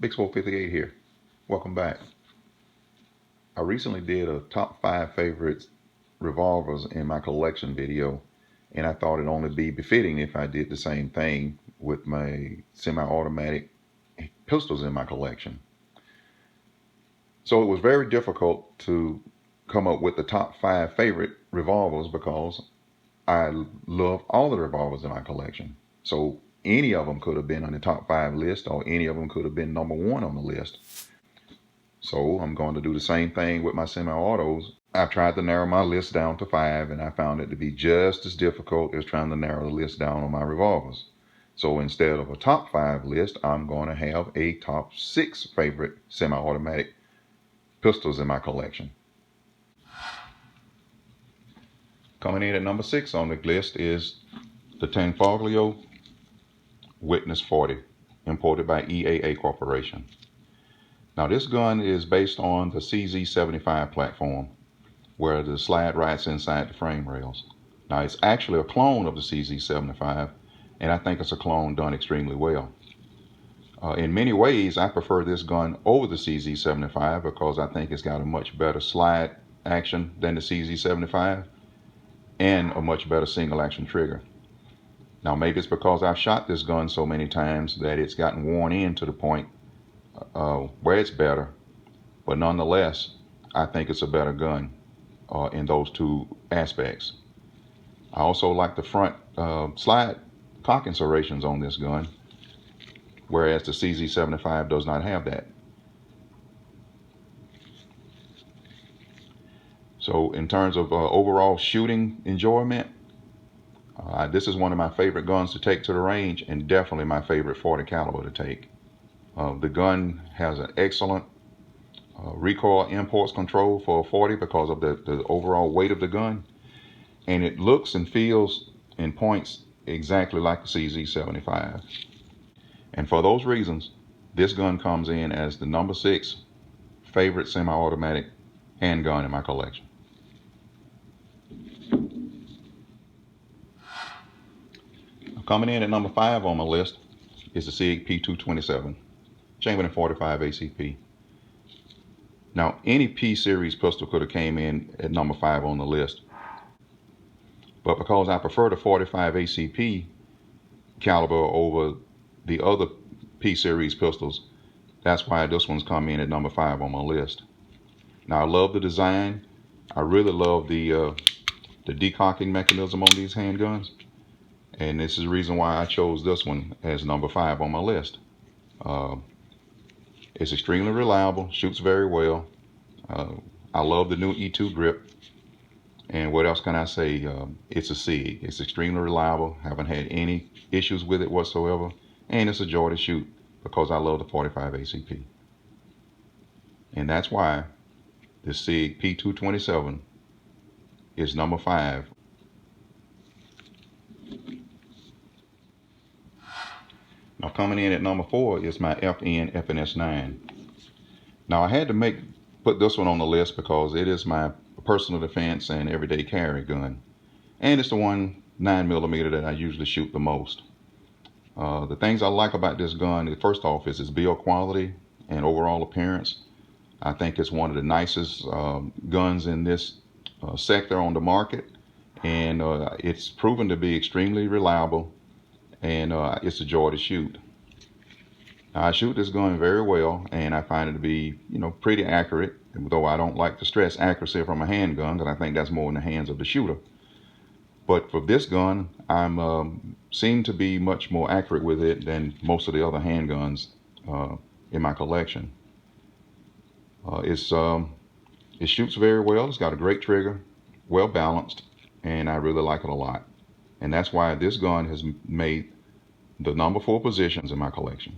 Big 58 here. Welcome back. I recently did a top 5 favorite revolvers in my collection video, and I thought it'd only be befitting if I did the same thing with my semi-automatic pistols in my collection. So it was very difficult to come up with the top 5 favorite revolvers because I love all the revolvers in my collection. So any of them could have been on the top 5 list, or any of them could have been number 1 on the list. So I'm going to do the same thing with my semi-autos. I've tried to narrow my list down to 5, and I found it to be just as difficult as trying to narrow the list down on my revolvers. So instead of a top 5 list, I'm going to have a top 6 favorite semi-automatic pistols in my collection. Coming in at number 6 on the list is the Tenfolio Witness 40, imported by EAA Corporation. Now this gun is based on the CZ75 platform, where the slide rights inside the frame rails. Now it's actually a clone of the CZ75, and I think it's a clone done extremely well. In many ways, I prefer this gun over the CZ75 because I think it's got a much better slide action than the CZ75 and a much better single action trigger. Now maybe it's because I've shot this gun so many times that it's gotten worn in to the point where it's better, but nonetheless, I think it's a better gun in those two aspects. I also like the front slide cocking serrations on this gun, whereas the CZ75 does not have that. So in terms of overall shooting enjoyment, this is one of my favorite guns to take to the range, and definitely my favorite 40 caliber to take. The gun has an excellent recoil impulse control for a 40 because of the overall weight of the gun, and it looks and feels and points exactly like the CZ75. And for those reasons, this gun comes in as the number 6 favorite semi-automatic handgun in my collection. Coming in at number 5 on my list is the SIG P227 chambered in .45 ACP. Now, any P series pistol could have came in at number 5 on the list, but because I prefer the .45 ACP caliber over the other P series pistols, that's why this one's come in at number 5 on my list. Now, I love the design. I really love the decocking mechanism on these handguns, and this is the reason why I chose this one as number 5 on my list. It's extremely reliable, shoots very well. I love the new E2 grip. And what else can I say? It's a SIG. It's extremely reliable. Haven't had any issues with it whatsoever. And it's a joy to shoot because I love the .45 ACP. And that's why the SIG P227 is number 5. Now coming in at number 4 is my FN FNS9. Now I had to put this one on the list because it is my personal defense and everyday carry gun, and it's the one 9mm that I usually shoot the most. The things I like about this gun, first off, is its build quality and overall appearance. I think it's one of the nicest guns in this sector on the market, and it's proven to be extremely reliable, and it's a joy to shoot. I shoot this gun very well, and I find it to be, pretty accurate, though I don't like to stress accuracy from a handgun because I think that's more in the hands of the shooter. But for this gun, I'm seem to be much more accurate with it than most of the other handguns in my collection. It shoots very well. It's got a great trigger, well balanced, and I really like it a lot. And that's why this gun has made the number 4 positions in my collection.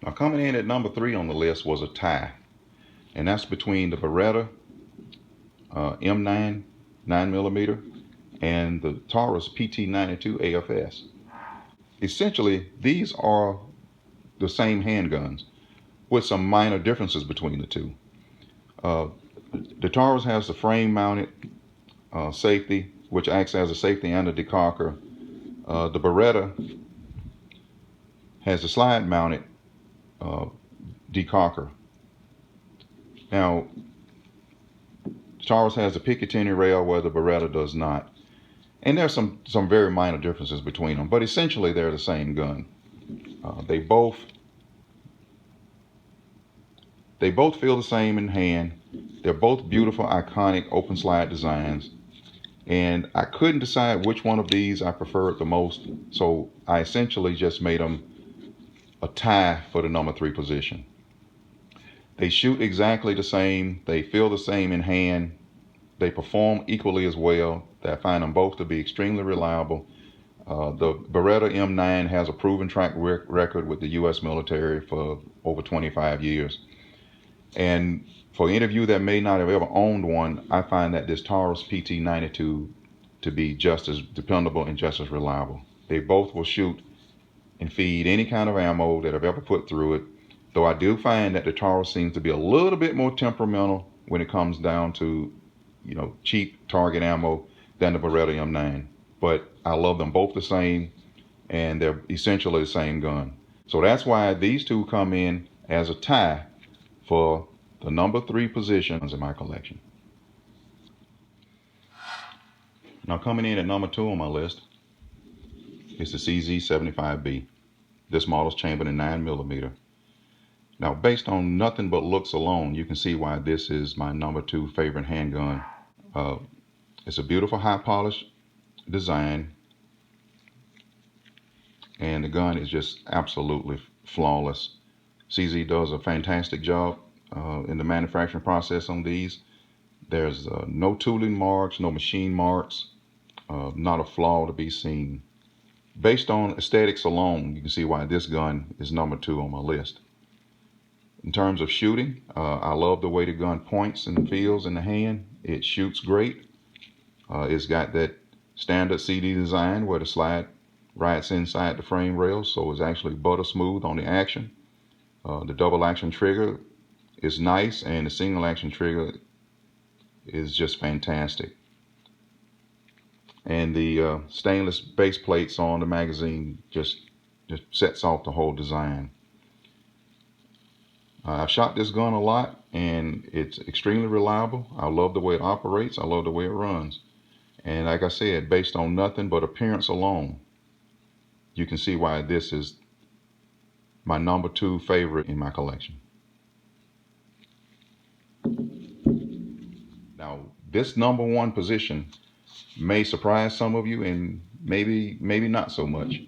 Now coming in at number 3 on the list was a tie, and that's between the Beretta M9 9mm and the Taurus PT92 AFS. Essentially, these are the same handguns with some minor differences between the two. The Taurus has the frame mounted safety which acts as a safety and a decocker. The Beretta has a slide mounted decocker. Now, Taurus has a Picatinny rail where the Beretta does not. And there's some very minor differences between them, but essentially they're the same gun. They both feel the same in hand. They're both beautiful, iconic open slide designs. And I couldn't decide which one of these I preferred the most, so I essentially just made them a tie for the number 3 position. They shoot exactly the same. They feel the same in hand. They perform equally as well. I find them both to be extremely reliable. The Beretta M9 has a proven track record with the U.S. military for over 25 years. And for any of you that may not have ever owned one, I find that this Taurus PT92 to be just as dependable and just as reliable. They both will shoot and feed any kind of ammo that I've ever put through it, though I do find that the Taurus seems to be a little bit more temperamental when it comes down to, you know, cheap target ammo than the Beretta M9. But I love them both the same, and they're essentially the same gun. So that's why these two come in as a tie for the number 3 positions in my collection. Now, coming in at number 2 on my list is the CZ75B. This model is chambered in 9mm. Now, based on nothing but looks alone, you can see why this is my number 2 favorite handgun. It's a beautiful high polish design, and the gun is just absolutely flawless. CZ does a fantastic job in the manufacturing process on these. There's no tooling marks, no machine marks, not a flaw to be seen. Based on aesthetics alone, you can see why this gun is number 2 on my list. In terms of shooting, I love the way the gun points and feels in the hand. It shoots great. It's got that standard CD design where the slide rides inside the frame rail, so it's actually butter smooth on the action. The double action trigger is nice, and the single action trigger is just fantastic. And the stainless base plates on the magazine just sets off the whole design. I've shot this gun a lot, and it's extremely reliable. I love the way it operates. I love the way it runs. And like I said, based on nothing but appearance alone, you can see why this is my number 2 favorite in my collection. Now, this number 1 position may surprise some of you, and maybe not so much.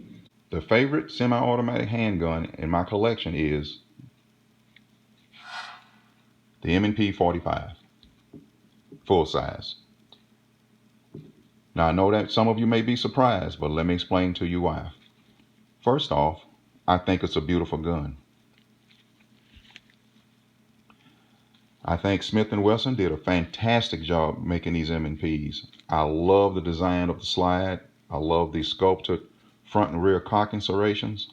The favorite semi-automatic handgun in my collection is the M&P 45 full size. Now, I know that some of you may be surprised, but let me explain to you why. First off, I think it's a beautiful gun. I think Smith & Wesson did a fantastic job making these M&Ps. I love the design of the slide. I love the sculpted front and rear cocking serrations.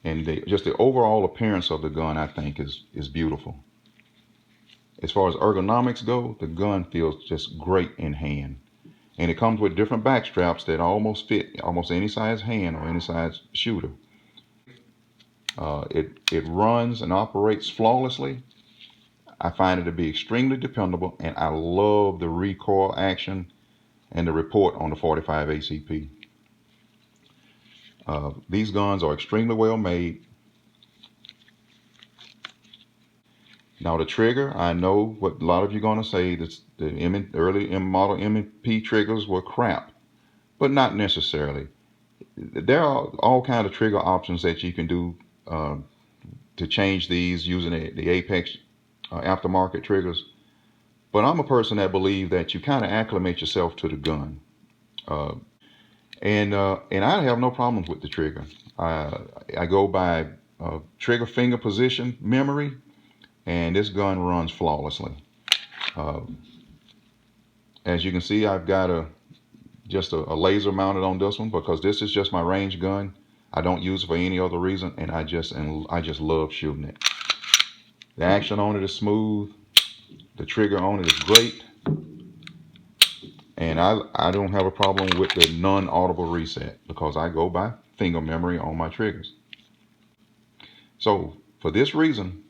And just the overall appearance of the gun, I think, is beautiful. As far as ergonomics go, the gun feels just great in hand. And it comes with different back straps that almost fit almost any size hand or any size shooter. It runs and operates flawlessly. I find it to be extremely dependable, and I love the recoil action and the report on the 45 ACP. These guns are extremely well made. Now, the trigger, I know what a lot of you are going to say, that the early model M&P triggers were crap, but not necessarily. There are all kinds of trigger options that you can do to change these using the Apex aftermarket triggers. But I'm a person that believes that you kind of acclimate yourself to the gun. And I have no problems with the trigger. I go by trigger finger position memory, and this gun runs flawlessly. As you can see, I've got just a laser mounted on this one because this is just my range gun. I don't use it for any other reason, and I just love shooting it. The action on it is smooth. The trigger on it is great. And I don't have a problem with the non-audible reset because I go by finger memory on my triggers. So for this reason,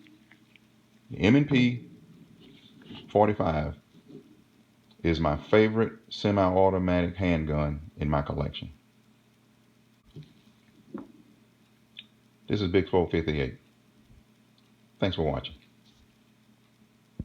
the M&P 45 is my favorite semi-automatic handgun in my collection. This is Big 458. Thanks for watching.